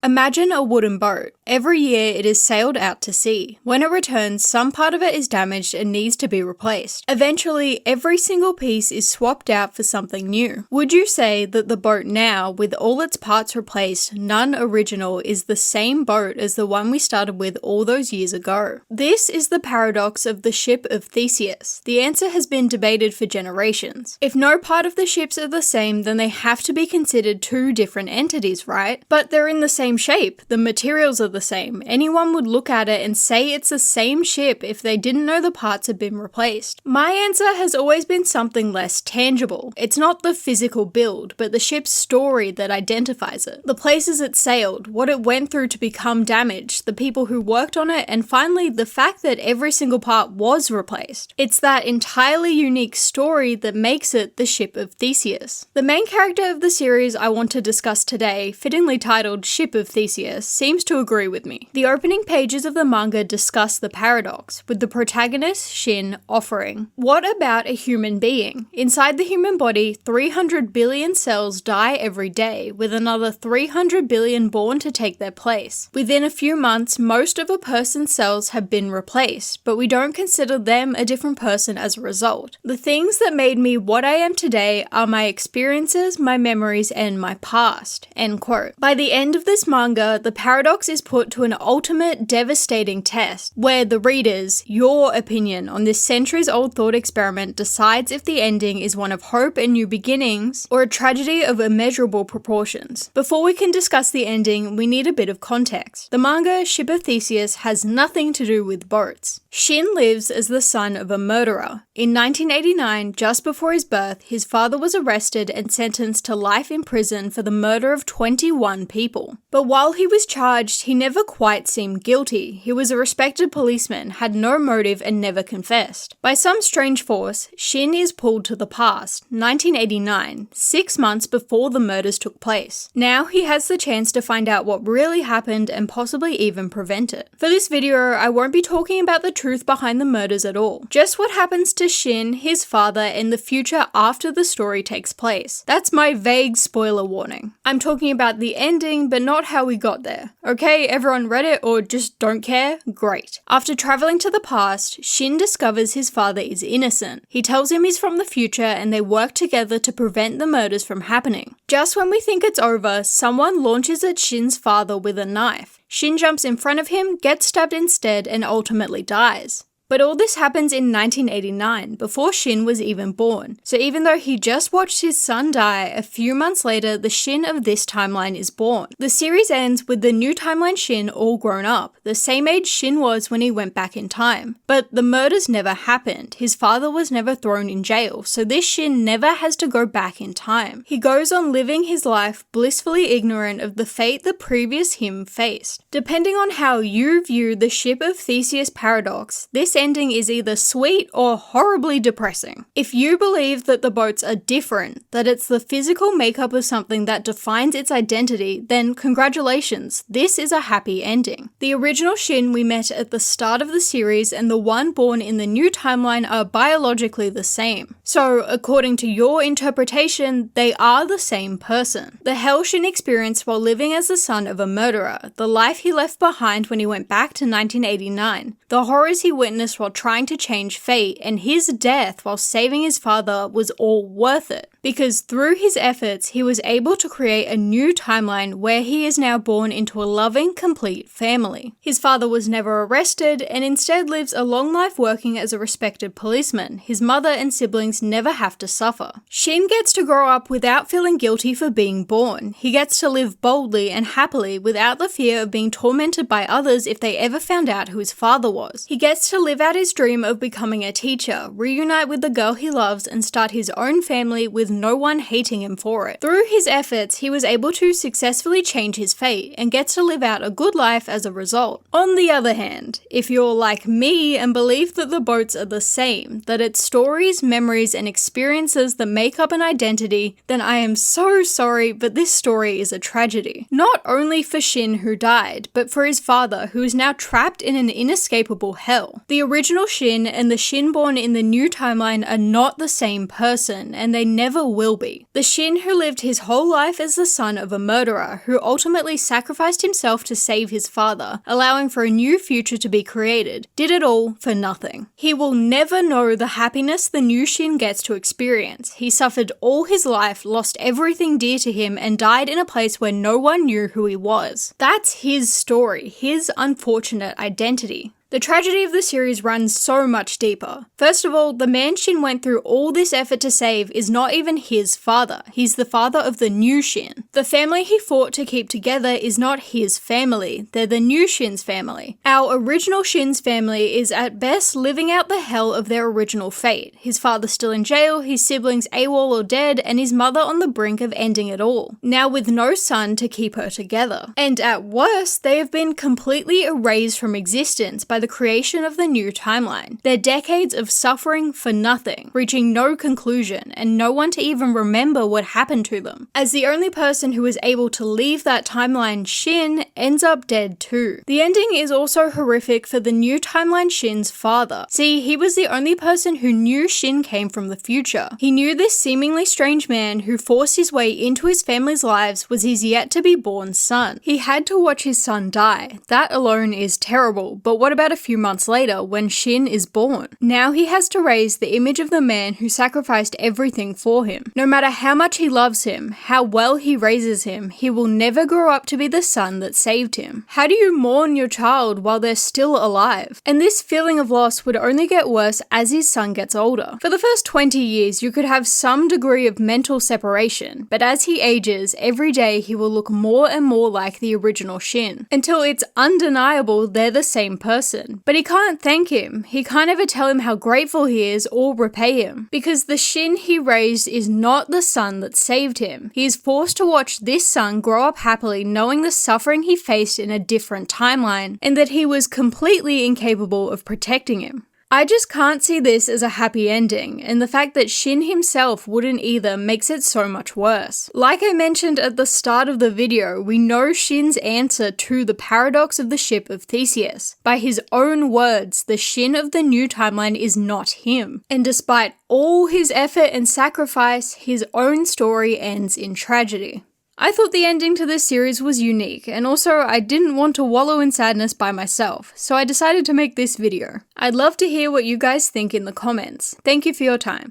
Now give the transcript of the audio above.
Imagine a wooden boat. Every year it is sailed out to sea. When it returns, some part of it is damaged and needs to be replaced. Eventually, every single piece is swapped out for something new. Would you say that the boat now, with all its parts replaced, none original, is the same boat as the one we started with all those years ago? This is the paradox of the Ship of Theseus. The answer has been debated for generations. If no part of the ships are the same, then they have to be considered two different entities, right? But they're in the same shape, the materials are the same. Anyone would look at it and say it's the same ship if they didn't know the parts had been replaced. My answer has always been something less tangible. It's not the physical build, but the ship's story that identifies it. The places it sailed, what it went through to become damaged, the people who worked on it, and finally the fact that every single part was replaced. It's that entirely unique story that makes it the Ship of Theseus. The main character of the series I want to discuss today, fittingly titled Ship of Theseus, seems to agree with me. The opening pages of the manga discuss the paradox, with the protagonist, Shin, offering, "What about a human being? Inside the human body, 300 billion cells die every day, with another 300 billion born to take their place. Within a few months, most of a person's cells have been replaced, but we don't consider them a different person as a result. The things that made me what I am today are my experiences, my memories, and my past." End quote. By the end of this manga, the paradox is put to an ultimate devastating test, where the readers, your opinion on this centuries-old thought experiment decides if the ending is one of hope and new beginnings, or a tragedy of immeasurable proportions. Before we can discuss the ending, we need a bit of context. The manga Ship of Theseus has nothing to do with boats. Shin lives as the son of a murderer. In 1989, just before his birth, his father was arrested and sentenced to life in prison for the murder of 21 people. But while he was charged, he never quite seemed guilty. He was a respected policeman, had no motive, and never confessed. By some strange force, Shin is pulled to the past, 1989, 6 months before the murders took place. Now he has the chance to find out what really happened and possibly even prevent it. For this video, I won't be talking about the truth behind the murders at all. Just what happens to Shin, his father, and the future after the story takes place. That's my vague spoiler warning. I'm talking about the ending, but not how we got there. Okay, everyone read it or just don't care? Great. After traveling to the past, Shin discovers his father is innocent. He tells him he's from the future and they work together to prevent the murders from happening. Just when we think it's over, someone launches at Shin's father with a knife. Shin jumps in front of him, gets stabbed instead, and ultimately dies. But all this happens in 1989, before Shin was even born. So even though he just watched his son die, a few months later, the Shin of this timeline is born. The series ends with the new timeline Shin all grown up, the same age Shin was when he went back in time. But the murders never happened. His father was never thrown in jail, so this Shin never has to go back in time. He goes on living his life blissfully ignorant of the fate the previous him faced. Depending on how you view the Ship of Theseus paradox, this ending is either sweet or horribly depressing. If you believe that the boats are different, that it's the physical makeup of something that defines its identity, then congratulations, this is a happy ending. The original Shin we met at the start of the series and the one born in the new timeline are biologically the same. So, according to your interpretation, they are the same person. The hell Shin experienced while living as the son of a murderer, the life he left behind when he went back to 1989, the horrors he witnessed while trying to change fate, and his death while saving his father was all worth it. Because through his efforts, he was able to create a new timeline where he is now born into a loving, complete family. His father was never arrested and instead lives a long life working as a respected policeman. His mother and siblings never have to suffer. Shin gets to grow up without feeling guilty for being born. He gets to live boldly and happily without the fear of being tormented by others if they ever found out who his father was. He gets to live out his dream of becoming a teacher, reunite with the girl he loves, and start his own family with no one hating him for it. Through his efforts, he was able to successfully change his fate and gets to live out a good life as a result. On the other hand, if you're like me and believe that the boats are the same, that it's stories, memories, and experiences that make up an identity, then I am so sorry, but this story is a tragedy. Not only for Shin who died, but for his father who is now trapped in an inescapable hell. The original Shin and the Shin born in the new timeline are not the same person, and they never will be. The Shin who lived his whole life as the son of a murderer, who ultimately sacrificed himself to save his father, allowing for a new future to be created, did it all for nothing. He will never know the happiness the new Shin gets to experience. He suffered all his life, lost everything dear to him, and died in a place where no one knew who he was. That's his story, his unfortunate identity. The tragedy of the series runs so much deeper. First of all, the man Shin went through all this effort to save is not even his father. He's the father of the new Shin. The family he fought to keep together is not his family. They're the new Shin's family. Our original Shin's family is at best living out the hell of their original fate. His father still in jail, his siblings AWOL or dead, and his mother on the brink of ending it all. Now with no son to keep her together. And at worst, they have been completely erased from existence by the creation of the new timeline. Their decades of suffering for nothing, reaching no conclusion, and no one to even remember what happened to them. As the only person who was able to leave that timeline, Shin, ends up dead too. The ending is also horrific for the new timeline Shin's father. See, he was the only person who knew Shin came from the future. He knew this seemingly strange man who forced his way into his family's lives was his yet-to-be-born son. He had to watch his son die. That alone is terrible, but what about a few months later when Shin is born? Now he has to raise the image of the man who sacrificed everything for him. No matter how much he loves him, how well he raises him, he will never grow up to be the son that saved him. How do you mourn your child while they're still alive? And this feeling of loss would only get worse as his son gets older. For the first 20 years, you could have some degree of mental separation, but as he ages, every day he will look more and more like the original Shin, until it's undeniable they're the same person. But he can't thank him. He can't ever tell him how grateful he is or repay him, because the Shin he raised is not the son that saved him. He is forced to watch this son grow up happily knowing the suffering he faced in a different timeline, and that he was completely incapable of protecting him. I just can't see this as a happy ending, and the fact that Shin himself wouldn't either makes it so much worse. Like I mentioned at the start of the video, we know Shin's answer to the paradox of the Ship of Theseus. By his own words, the Shin of the new timeline is not him. And despite all his effort and sacrifice, his own story ends in tragedy. I thought the ending to this series was unique, and also I didn't want to wallow in sadness by myself, so I decided to make this video. I'd love to hear what you guys think in the comments. Thank you for your time.